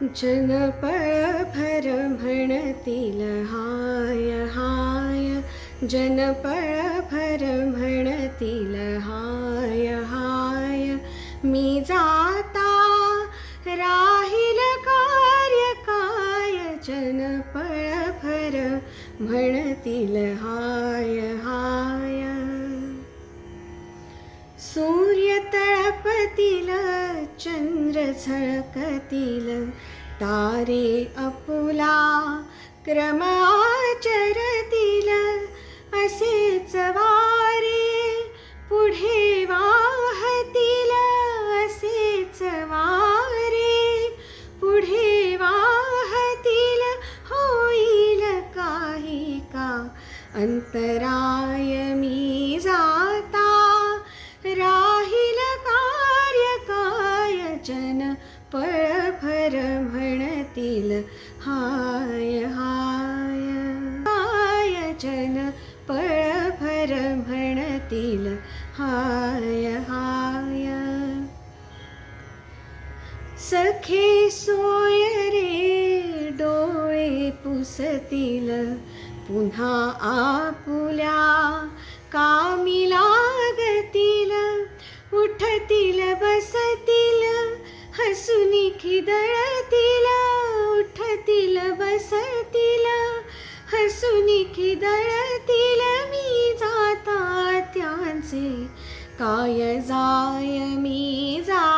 जन पळभर म्हणतील हाय हाय, जन पळभर म्हणतील हाय हाय. मी जाता राहील कार्य काय, जन पळभर म्हणतील हाय हाय. सूर्य तळपतील, चंद्र झळकतील, तारे आपुला क्रम आचरतील. असेच वारे पुढे वाहतील, असेच वारे पुढे वाहतील. होईल काही का अंतराय, मी जाता राहील कार्य काय, जन पळभर म्हणतील हाय हाय हाय. जन पळभर म्हणतील हाय हाय. सखे सोय रे डोळे पुसतील, पुन्हा आपुल्या कामी लागतील. उठतील बसतील हसुनी खिदळतील, उठतील बसतील हसुनी खिदळतील. मी जाता त्यांचे काय जाय, मी जा